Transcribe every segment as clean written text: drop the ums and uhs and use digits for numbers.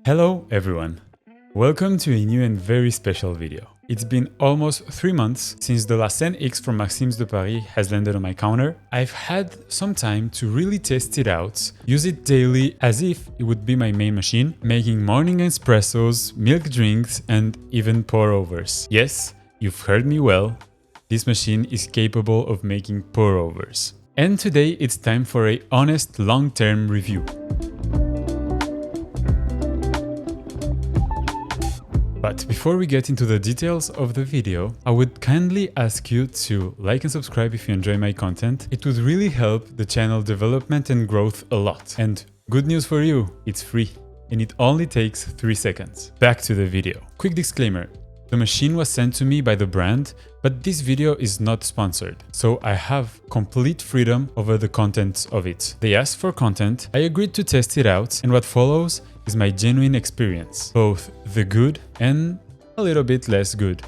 Hello everyone! Welcome to a new and very special video. It's been almost 3 months since the Seine X from Maxim de Paris has landed on my counter. I've had some time to really test it out, use it daily as if it would be my main machine, making morning espressos, milk drinks and even pour-overs. Yes, you've heard me well, this machine is capable of making pour-overs. And today it's time for a honest long-term review. But before we get into the details of the video, I would kindly ask you to like and subscribe if you enjoy my content. It would really help the channel development and growth a lot. And good news for you, it's free and it only takes 3 seconds. Back to the video. Quick disclaimer, the machine was sent to me by the brand, but this video is not sponsored, so I have complete freedom over the contents of it. They asked for content, I agreed to test it out, and what follows is my genuine experience, both the good and a little bit less good.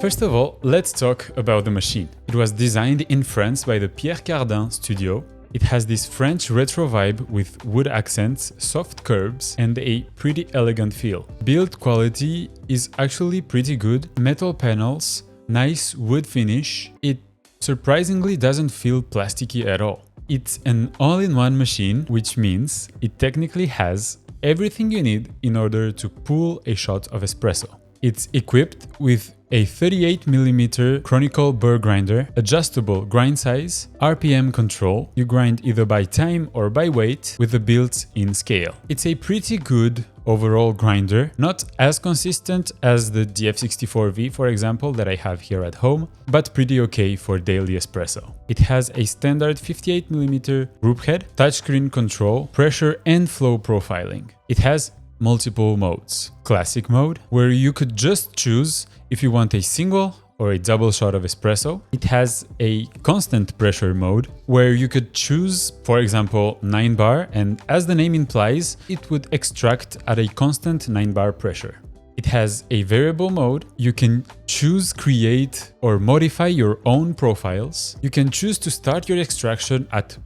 First of all, let's talk about the machine. It was designed in France by the Pierre Cardin studio. It has this French retro vibe with wood accents, soft curves, and a pretty elegant feel. Build quality is actually pretty good. Metal panels, nice wood finish. It surprisingly doesn't feel plasticky at all. It's an all-in-one machine, which means it technically has everything you need in order to pull a shot of espresso. It's equipped with a 38mm chronicle burr grinder, adjustable grind size, RPM control, you grind either by time or by weight with a built-in scale. It's a pretty good overall grinder, not as consistent as the DF64v for example that I have here at home, but pretty okay for daily espresso. It has a standard 58mm group head, touchscreen control, pressure and flow profiling. It has multiple modes. Classic mode, where you could just choose if you want a single or a double shot of espresso. It has a constant pressure mode, where you could choose, for example, 9 bar, and as the name implies, it would extract at a constant 9 bar pressure. It has a variable mode. You can choose, create, or modify your own profiles. You can choose to start your extraction at,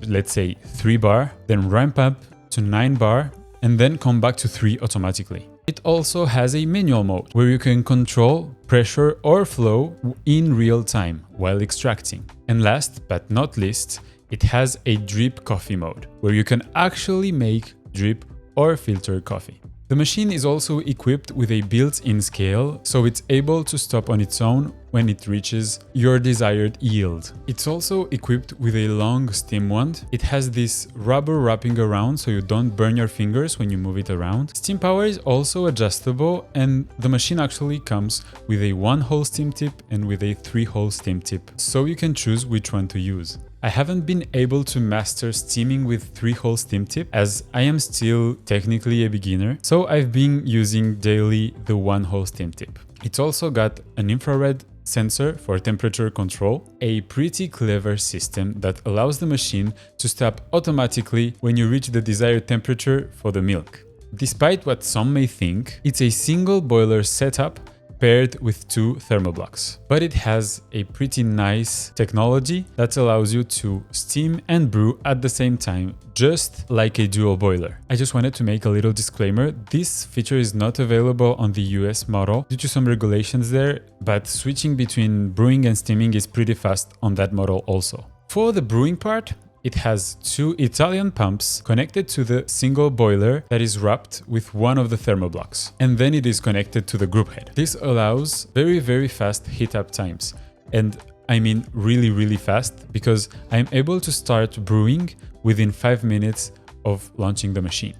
let's say, 3 bar, then ramp up to 9 bar, and then come back to 3 automatically. It also has a manual mode where you can control pressure or flow in real time while extracting. And last but not least, it has a drip coffee mode where you can actually make drip or filter coffee. The machine is also equipped with a built-in scale, so it's able to stop on its own when it reaches your desired yield. It's also equipped with a long steam wand. It has this rubber wrapping around so you don't burn your fingers when you move it around. Steam power is also adjustable, and the machine actually comes with a 1-hole steam tip and with a 3-hole steam tip, so you can choose which one to use. I haven't been able to master steaming with 3-hole steam tip as I am still technically a beginner, so I've been using daily the 1-hole steam tip. It's also got an infrared sensor for temperature control, a pretty clever system that allows the machine to stop automatically when you reach the desired temperature for the milk. Despite what some may think, it's a single boiler setup paired with 2 thermoblocks. But it has a pretty nice technology that allows you to steam and brew at the same time, just like a dual boiler. I just wanted to make a little disclaimer. This feature is not available on the US model due to some regulations there, but switching between brewing and steaming is pretty fast on that model also. For the brewing part, it has 2 Italian pumps connected to the single boiler that is wrapped with one of the thermoblocks, and then it is connected to the group head. This allows very fast heat up times, and I mean really fast, because I'm able to start brewing within 5 minutes of launching the machine.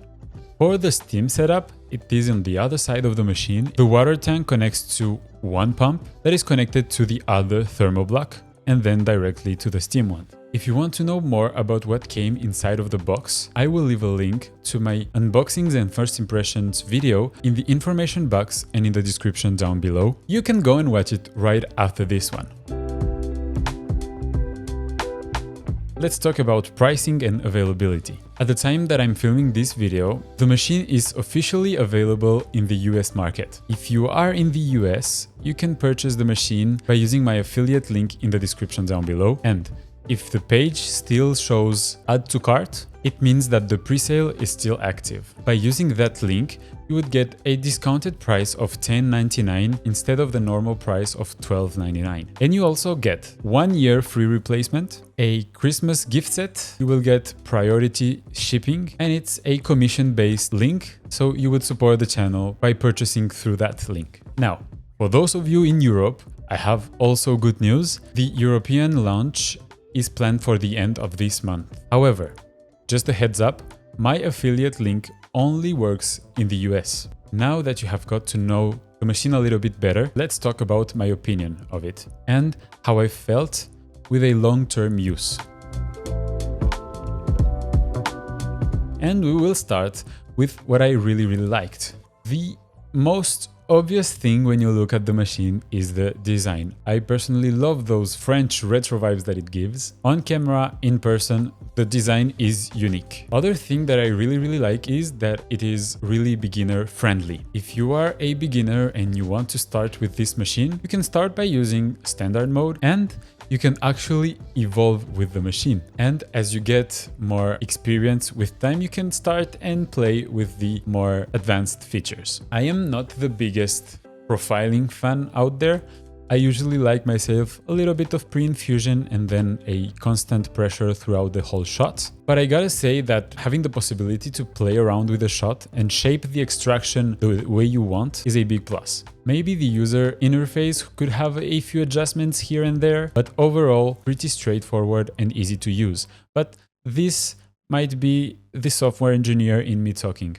For the steam setup, it is on the other side of the machine. The water tank connects to one pump that is connected to the other thermoblock, and then directly to the steam wand. If you want to know more about what came inside of the box, I will leave a link to my unboxings and first impressions video in the information box and in the description down below. You can go and watch it right after this one. Let's talk about pricing and availability. At the time that I'm filming this video, the machine is officially available in the US market. If you are in the US, you can purchase the machine by using my affiliate link in the description down below. And If the page still shows add to cart, it means that the presale is still active. By using that link, you would get a discounted price of $10.99 instead of the normal price of $12.99. And you also get 1 year free replacement, a Christmas gift set, you will get priority shipping, and it's a commission-based link, so you would support the channel by purchasing through that link. Now, for those of you in Europe, I have also good news. The European launch is planned for the end of this month. However, just a heads up, my affiliate link only works in the US. Now that you have got to know the machine a little bit better, let's talk about my opinion of it and how I felt with a long-term use. And we will start with what I really liked. The most obvious thing when you look at the machine is the design. I personally love those French retro vibes that it gives. On camera, in person, the design is unique. Other thing that I really like is that it is really beginner friendly. If you are a beginner and you want to start with this machine, you can start by using standard mode and you can actually evolve with the machine. And as you get more experience with time, you can start and play with the more advanced features. I am not the biggest profiling fan out there. I usually like myself a little bit of pre-infusion and then a constant pressure throughout the whole shot. But I gotta say that having the possibility to play around with the shot and shape the extraction the way you want is a big plus. Maybe the user interface could have a few adjustments here and there, but overall pretty straightforward and easy to use. But this might be the software engineer in me talking.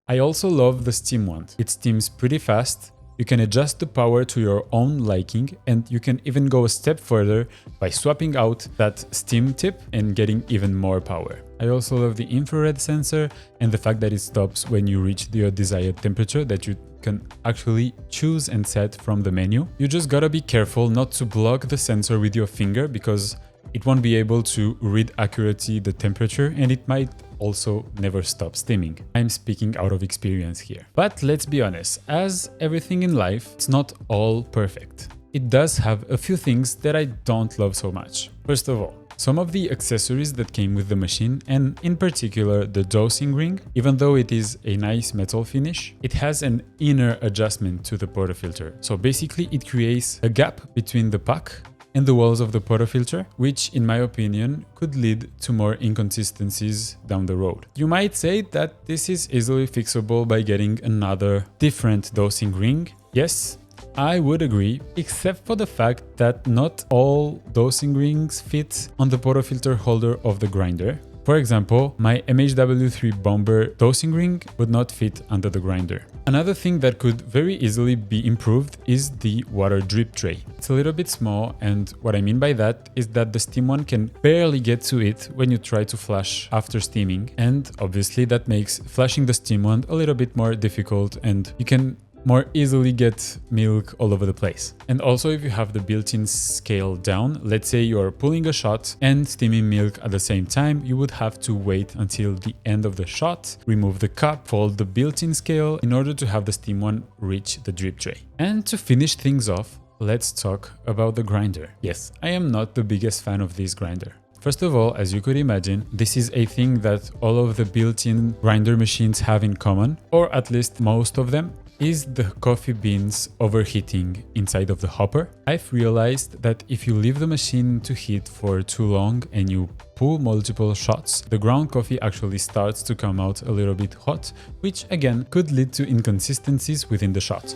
I also love the steam wand. It steams pretty fast. You can adjust the power to your own liking, and you can even go a step further by swapping out that steam tip and getting even more power. I also love the infrared sensor and the fact that it stops when you reach your desired temperature that you can actually choose and set from the menu. You just gotta be careful not to block the sensor with your finger because it won't be able to read accurately the temperature and it might also never stop steaming. I'm speaking out of experience here. But let's be honest, as everything in life, it's not all perfect. It does have a few things that I don't love so much. First of all, some of the accessories that came with the machine, and in particular the dosing ring, even though it is a nice metal finish, it has an inner adjustment to the portafilter. So basically it creates a gap between the pack and the walls of the portafilter, which in my opinion could lead to more inconsistencies down the road. You might say that this is easily fixable by getting another different dosing ring. Yes, I would agree, except for the fact that not all dosing rings fit on the portafilter holder of the grinder. For example, my MHW3 Bomber dosing ring would not fit under the grinder. Another thing that could very easily be improved is the water drip tray. It's a little bit small, and what I mean by that is that the steam one can barely get to it when you try to flash after steaming, and obviously that makes flashing the steam one a little bit more difficult, and you can more easily get milk all over the place. And also if you have the built-in scale down, let's say you're pulling a shot and steaming milk at the same time, you would have to wait until the end of the shot, remove the cup, fold the built-in scale in order to have the steam one reach the drip tray. And to finish things off, let's talk about the grinder. Yes, I am not the biggest fan of this grinder. First of all, as you could imagine, this is a thing that all of the built-in grinder machines have in common, or at least most of them, is the coffee beans overheating inside of the hopper. I've realized that if you leave the machine to heat for too long and you pull multiple shots, the ground coffee actually starts to come out a little bit hot, which again could lead to inconsistencies within the shot.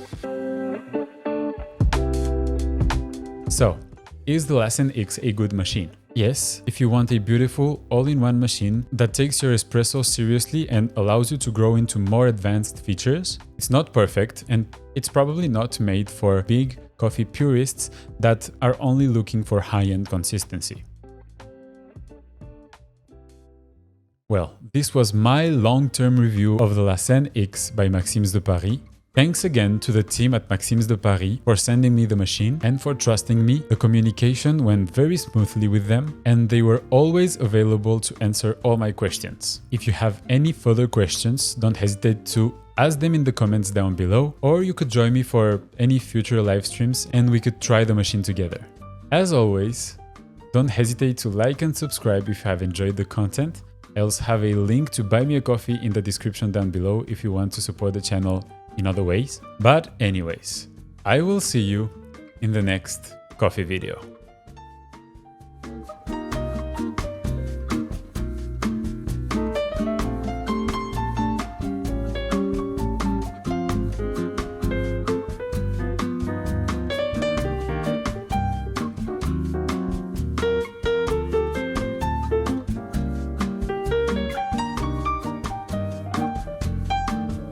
So, is the Seine X a good machine? Yes, if you want a beautiful all-in-one machine that takes your espresso seriously and allows you to grow into more advanced features. It's not perfect, and it's probably not made for big coffee purists that are only looking for high-end consistency. Well, this was my long-term review of the Seine X by Maxim's de Paris. Thanks again to the team at Maxim's de Paris for sending me the machine and for trusting me. The communication went very smoothly with them and they were always available to answer all my questions. If you have any further questions, don't hesitate to ask them in the comments down below, or you could join me for any future live streams and we could try the machine together. As always, Don't hesitate to like and subscribe if you have enjoyed the content. I also have a link to buy me a coffee in the description down below if you want to support the channel in other ways. But anyways, I will see you in the next coffee video.